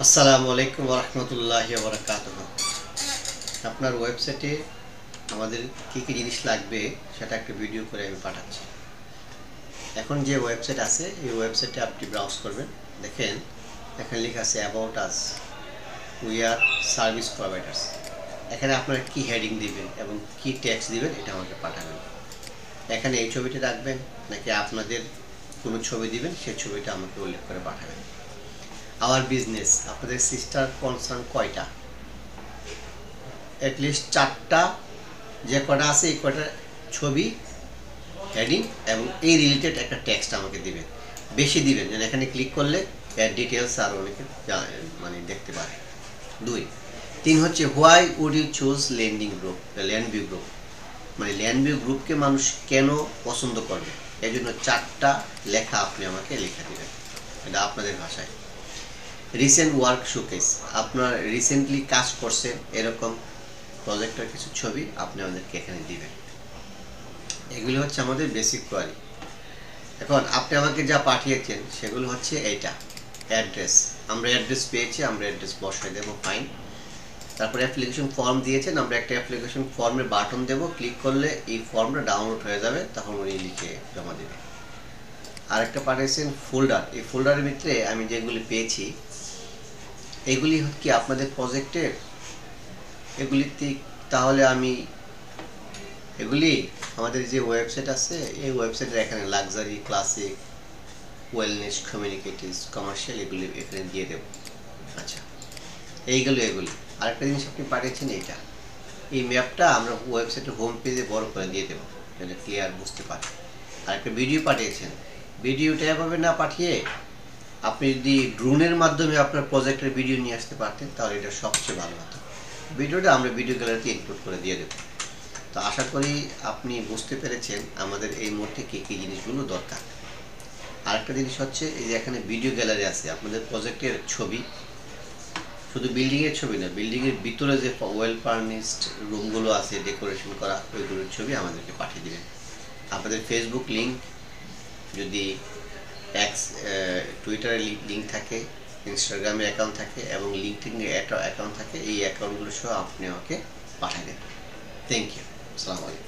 আসসালামু আলাইকুম ওয়া রাহমাতুল্লাহি ওয়া বারাকাতুহু। আপনার ওয়েবসাইটে আমাদের কী কী জিনিস লাগবে সেটা একটা ভিডিও করে আমি পাঠাচ্ছি। এখন যে ওয়েবসাইট আছে এই ওয়েবসাইটে আপনি ব্রাউজ করবেন, দেখেন এখানে লেখা আছে about us, we are service providers. এখানে আপনারা কী হেডিং দিবেন এবং কী ট্যাক্স দিবেন এটা আমাকে পাঠাবেন। এখানে এই ছবিটা রাখবেন নাকি আপনাদের কোনো ছবি দিবেন সেই ছবিটা আমাকে উল্লেখ করে পাঠাবেন। আওয়ার বিজনেস, আপনাদের সিস্টার কনসার্ন কয়টা, অ্যাটলিস্ট 4টা, যে কটা আছে এই কটা ছবি, হেডিং এবং এই রিলেটেড একটা টেক্সট আমাকে দিবেন। বেশি দিবেন যেন এখানে ক্লিক করলে এর ডিটেলস আরও অনেকে মানে দেখতে পারে। 3 হচ্ছে why would you choose Landview group, মানে ল্যান্ডভিউ গ্রুপকে মানুষ কেন পছন্দ করবে, এই জন্য 4টা লেখা আপনি আমাকে লেখা দিবেন, এটা আপনাদের ভাষায়। রিসেন্ট ওয়ার্ক শোকেস, আপনার রিসেন্টলি কাজ করছেন এরকম প্রজেক্টের কিছু ছবি আপনি আমাদেরকে এখানে দিবেন। এগুলো হচ্ছে আমাদের বেসিক কোয়ারি। এখন আপনি আমাকে যা পাঠিয়েছেন সেগুলো হচ্ছে এইটা অ্যাড্রেস, আমরা অ্যাড্রেস পেয়েছি, আমরা অ্যাড্রেস বসাই দেবো, ফাইন। তারপরে অ্যাপ্লিকেশন ফর্ম দিয়েছেন, আমরা একটা অ্যাপ্লিকেশন ফর্মের বাটন দেবো, ক্লিক করলে এই ফর্মটা ডাউনলোড হয়ে যাবে, তখন উনি লিখে জমা দেবেন। আরেকটা পাঠিয়েছেন ফোল্ডার, এই ফোল্ডারের ভিতরে আমি যেগুলি পেয়েছি এগুলি কি আপনাদের প্রজেক্টের, এগুলিতে তাহলে আমি এগুলি আমাদের যে ওয়েবসাইট আছে এই ওয়েবসাইটের এখানে লাক্সারি, ক্লাসিক, ওয়েলনেস, কমিউনিকেটিভস, কমার্শিয়াল এগুলি এখানে দিয়ে দেব। আচ্ছা, এগুলি আরেকটা জিনিস আপনি পাঠিয়েছেন এইটা, এই ম্যাপটা আমরা ওয়েবসাইটের হোম পেজে বড় করে দিয়ে দেবো যেন ক্লিয়ার বুঝতে পারে। আরেকটা ভিডিও পাঠিয়েছেন, ভিডিওটা এভাবে না পাঠিয়ে আপনি যদি ড্রোনের মাধ্যমে আপনার প্রজেক্টের ভিডিও নিয়ে আসতে পারতেন তাহলে এটা সবচেয়ে ভালো হতো। ভিডিওটা আমরা ভিডিও গ্যালারিতে ইনপুট করে দিয়ে দেব। তো আশা করি আপনি বুঝতে পেরেছেন আমাদের এই মুহূর্তে কী কী জিনিসগুলো দরকার। আরেকটা জিনিস হচ্ছে এই যে এখানে ভিডিও গ্যালারি আছে, আপনাদের প্রজেক্টের ছবি, শুধু বিল্ডিংয়ের ছবি না, বিল্ডিংয়ের ভিতরে যে ওয়েল ফার্নিশড রুমগুলো আছে ডেকোরেশন করা ওইগুলোর ছবি আমাদেরকে পাঠিয়ে দেবেন। আপনাদের ফেসবুক লিঙ্ক, যদি টুইটারে লিঙ্ক থাকে, ইনস্টাগ্রামে অ্যাকাউন্ট থাকে এবং লিঙ্কডিনে অ্যাকাউন্ট থাকে, এই অ্যাকাউন্টগুলো সহ আপনি আমাকে পাঠিয়ে দেবেন। Thank you. আসসালামু আলাইকুম।